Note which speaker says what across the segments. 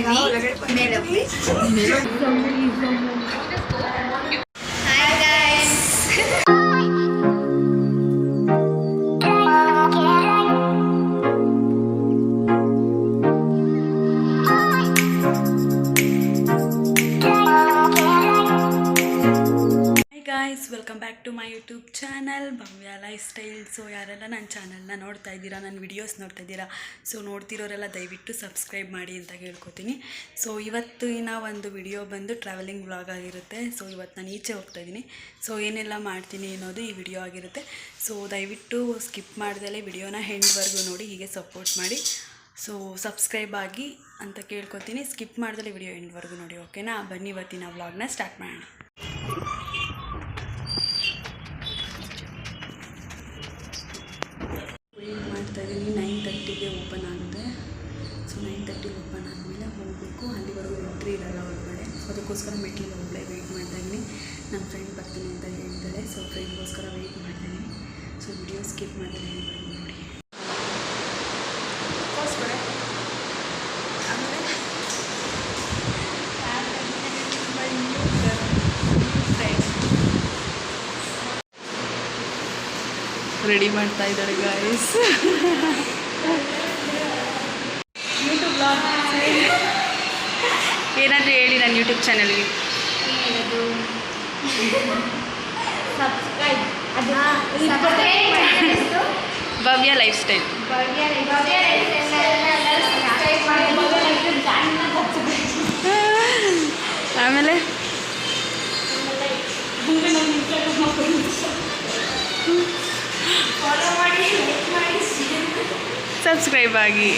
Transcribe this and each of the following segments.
Speaker 1: Madam hi guys.
Speaker 2: Welcome back to my YouTube channel Bhavya lifestyle. So ಯಾರೆಲ್ಲ ನನ್ನ ಚಾನಲ್ನ ನೋಡ್ತಾ ಇದ್ದೀರಾ, ನನ್ನ ವಿಡಿಯೋಸ್ ನೋಡ್ತಾ ಇದ್ದೀರಾ, ಸೊ ನೋಡ್ತಿರೋರೆಲ್ಲ ದಯವಿಟ್ಟು ಸಬ್ಸ್ಕ್ರೈಬ್ ಮಾಡಿ ಅಂತ ಕೇಳ್ಕೊತೀನಿ. ಸೊ ಇವತ್ತಿನ ಒಂದು ವಿಡಿಯೋ ಬಂದು ಟ್ರಾವೆಲಿಂಗ್ ವ್ಲಾಗ್ ಆಗಿರುತ್ತೆ. ಸೊ ಇವತ್ತು ನಾನು ಈಚೆ ಹೋಗ್ತಾ ಇದ್ದೀನಿ. ಸೊ ಏನೆಲ್ಲ ಮಾಡ್ತೀನಿ ಅನ್ನೋದು ಈ ವಿಡಿಯೋ ಆಗಿರುತ್ತೆ. ಸೊ ದಯವಿಟ್ಟು ಸ್ಕಿಪ್ ಮಾಡ್ದಲೇ ವಿಡಿಯೋನ ಎಂಡ್ವರೆಗೂ ನೋಡಿ, ಹೀಗೆ ಸಪೋರ್ಟ್ ಮಾಡಿ. ಸೊ ಸಬ್ಸ್ಕ್ರೈಬ್ ಆಗಿ ಅಂತ ಕೇಳ್ಕೊತೀನಿ. ಸ್ಕಿಪ್ ಮಾಡ್ದಲೇ ವಿಡಿಯೋ ಎಂಡ್ವರೆಗೂ ನೋಡಿ, ಓಕೆನಾ? ಬನ್ನಿ ಇವತ್ತಿನ ವ್ಲಾಗ್ನ ಸ್ಟಾರ್ಟ್ ಮಾಡೋಣ. ಮಾಡ್ತಾ ಇದ್ದೀನಿ. 9:30ಗೆ ಓಪನ್ ಆಗುತ್ತೆ. ಸೊ 9:30 ಓಪನ್ ಆದಮೇಲೆ ಹೋಗಬೇಕು. ಅಲ್ಲಿವರೆಗೂ ಎಂಟ್ರಿ ಇರಲ್ಲ ಹೊರಗಡೆ. ಸೊ ಅದಕ್ಕೋಸ್ಕರ ಮೆಟ್ಲಿಗೆ ಒಬ್ಬಳೇ ವೆಯ್ಟ್ ಮಾಡ್ತಾಯಿದ್ದೀನಿ. ನನ್ನ ಫ್ರೆಂಡ್ ಬರ್ತೀನಿ ಅಂತ ಹೇಳ್ತಾಳೆ. ಸೊ ಫ್ರೆಂಡ್ಗೋಸ್ಕರ ವೆಯ್ಟ್ ಮಾಡ್ತಾಯಿದ್ದೀನಿ. ಸೊ ವಿಡಿಯೋ ಸ್ಕಿಪ್ ಮಾಡಿದ್ರೆ ನೋಡಿ. ರೆಡಿ ಮಾಡ್ತಾ ಇದ್ದಾರೆ ಗಾಯ್ಸ್. ಯೂಟ್ಯೂಬ್ ಬ್ಲಾಗ್ ಏನಾದರೂ ಹೇಳಿ ನನ್ನ ಯೂಟ್ಯೂಬ್ ಚಾನಲ್ಗೆ. ಭವ್ಯ ಲೈಫ್ ಸ್ಟೈಲ್. ಆಮೇಲೆ ಸಬ್ಸ್ಕ್ರೈಬ್ ಆಗಿ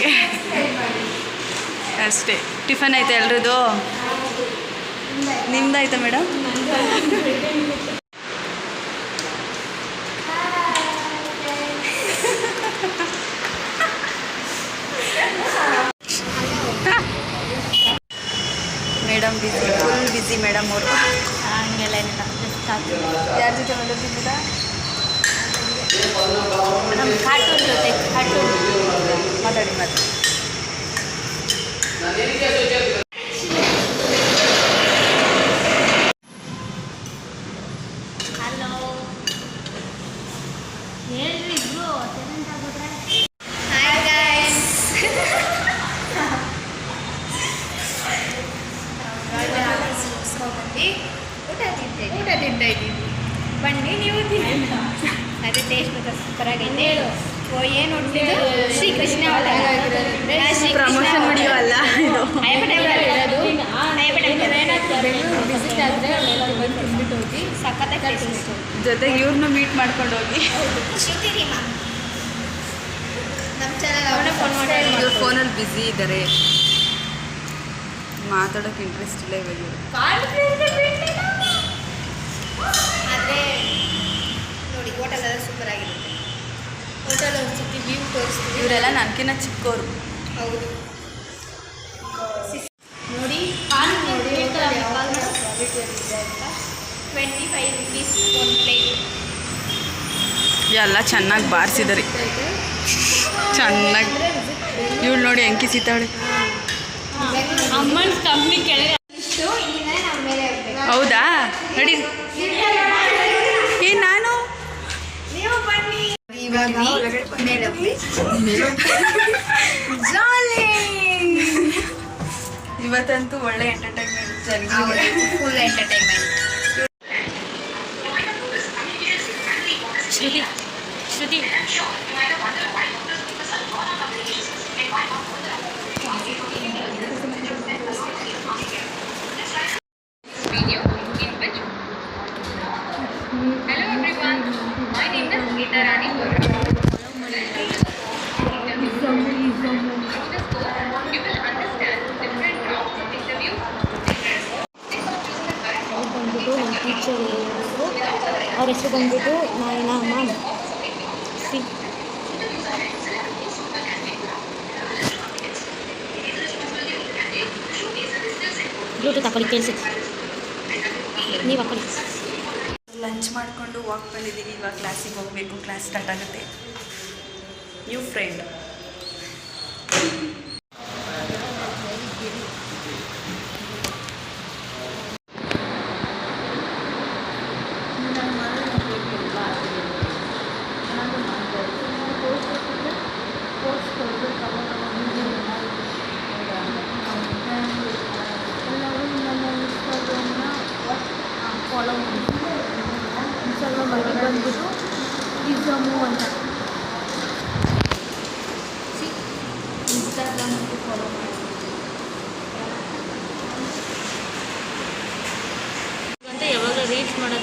Speaker 2: ಅಷ್ಟೇ. ಟಿಫನ್ ಆಯ್ತಾ ಎಲ್ರದ್ದು? ನಿಮ್ದಾಯ್ತಾ ಮೇಡಮ್? ಮೇಡಮ್ ಬಿಸಿ, ಫುಲ್ ಬಿಸಿ ಮೇಡಮ್ ಅವರು. ಹಂಗೆಲ್ಲ ಏನಿಲ್ಲ. ಯಾರ ಜೊತೆ ಮಾತಾಡ್ತಿದ್ದೀರಾ? ನಮ್ಮ ಕಾರ್ಟೂನ್ ಜೊತೆ. ಕಾರ್ಟೂನ್ ಮಾತಾಡಿ ಮಾತಾಡಿ.
Speaker 1: ಹಲೋ ಹೇಳ್ರಿ ಇಬ್ರು. Hi guys. ಊಟ ತಿಂತಾ ಇದ್ದೀವಿ. ಬನ್ನಿ ನೀವು ತಿನ್ನ. ಅದೇ ಟೇಸ್ಟ್ ಸೂಪರ್ ಆಗೈತೆ. ಓ ಏನು ನೋಡ್ತಿದ್ದು? ಶ್ರೀಕೃಷ್ಣ
Speaker 2: ಪ್ರಮೋಷನ್ ವಿಡಿಯೋ ಅಲ್ಲ ಇದು.
Speaker 1: ವಿಸಿಟ್ ಆದರೆ ತಿಂದ್ಬಿಟ್ಟು ಹೋಗಿ ಸಖತ್ತಾಗಿ
Speaker 2: ಜೊತೆಗೆ ಇವ್ರನ್ನೂ ಮೀಟ್ ಮಾಡ್ಕೊಂಡು ಹೋಗಿ.
Speaker 1: ಶ್ರುತಿ ಮ್ಯಾಮ್ ನಮ್ಮ ಚಾನಲ್ ಅವನ್ನ ಫೋನ್ ಮಾಡಿ.
Speaker 2: ಇವ್ರು ಫೋನಲ್ಲಿ ಬ್ಯುಸಿ ಇದ್ದಾರೆ, ಮಾತಾಡೋಕ್ಕೆ ಇಂಟ್ರೆಸ್ಟ್ ಇಲ್ಲ ಇವಾಗ.
Speaker 1: ಆದರೆ ನೋಡಿ ಹೋಟೆಲ್ ಎಲ್ಲ ಸೂಪರ್ ಆಗಿರುತ್ತೆ. ಹೋಟೆಲ್ ಒಂದು ಸತಿ ವ್ಯೂ ತೋರಿಸ್ತೀವಿ.
Speaker 2: ಇವರೆಲ್ಲ ನನಗಿನ್ನ ಚಿಕ್ಕವರು.
Speaker 1: ಹೌದು ನೋಡಿ. ಹಾಲು ನೋಡಿ ಕ್ವಾಲಿಟಿಯಲ್ಲಿದೆ ಅಂತ. 25 rupees ಒಂದು ಪ್ಲೇಟ್.
Speaker 2: ಎಲ್ಲ ಚೆನ್ನಾಗಿ ಬಾರಿಸಿದ್ದಾರೆ, ಚೆನ್ನಾಗಿ. ಇವಳು ನೋಡಿ ಅಂಕಿ ಸೀತಾಳೆ.
Speaker 1: ಅಮ್ಮನ ಕಂಪ್ನಿ ಕೆಳಗೆ ಇಷ್ಟು ಇಲ್ಲಿಂದ ನಾವು ಮೇಲೆ ಹೋಗ್ಬೇಕು.
Speaker 2: ಹೌದಾ? ನೋಡಿ ನಾನು
Speaker 1: ನೀವು ಬನ್ನಿ. ಇವಾಗ ಮೇಡಮ್ ಜಾಲಿ.
Speaker 2: ಇವತ್ತಂತೂ ಒಳ್ಳೆ entertainment.
Speaker 1: Full entertainment. Shruti Shruti ಅವ್ರ ಹೆಸರು ಬಂದ್ಬಿಟ್ಟು ನಾರಾಯಣ ಮ್ಯಾಮ್. ಬ್ಲೂಟೂತ್ ಹಾಕೊಳ್ಳಿ, ಕೇಳಿಸುತ್ತೆ. ನೀವು ಹಾಕೊಳ್ಳಿ.
Speaker 2: ಲಂಚ್ ಮಾಡಿಕೊಂಡು ವಾಕ್ ಬಂದಿದ್ದೀವಿ. ಇವಾಗ ಕ್ಲಾಸಿಗೆ ಹೋಗಬೇಕು. ಕ್ಲಾಸ್ ಸ್ಟಾರ್ಟ್ ಆಗುತ್ತೆ. ನ್ಯೂ ಫ್ರೆಂಡ್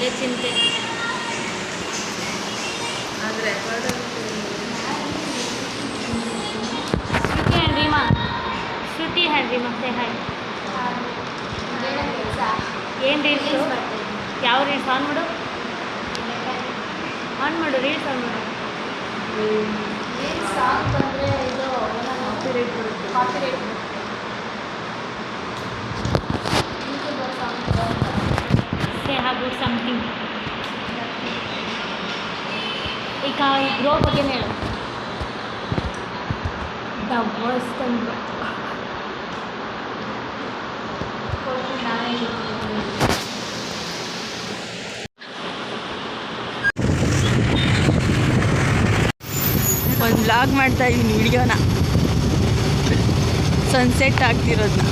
Speaker 1: ಅದೇ ಚಿಂತೆ.
Speaker 3: ಆದರೆ
Speaker 1: Shruti and Reema, Shruti and Reema say hi. ಏನು ರೀಲ್ಸು? ಯಾವ ರೀಲ್ಸ್ ಆನ್ ಮಾಡು, ಆನ್ ಮಾಡು, ರೀಲ್ಸ್ ಆನ್ ಮಾಡು.
Speaker 3: ಸಾಂಗ್ ಬಂದರೆ ಇದು ಕಾಪಿರೈಟ್ ಬರುತ್ತೆ. Copyright
Speaker 1: say about something. ಈಗ ಈ ಗ್ರೋ ಬಗ್ಗೆ ಹೇಳು. ದ ವರ್ಸ್ಟ್ ಅಂಡ್
Speaker 2: ಒಂದು ವ್ಲಾಗ್ ಮಾಡ್ತಾ ಇದ್ದೀನಿ ವಿಡಿಯೋನ, ಸನ್ಸೆಟ್ ಆಗ್ತಿರೋದನ್ನ.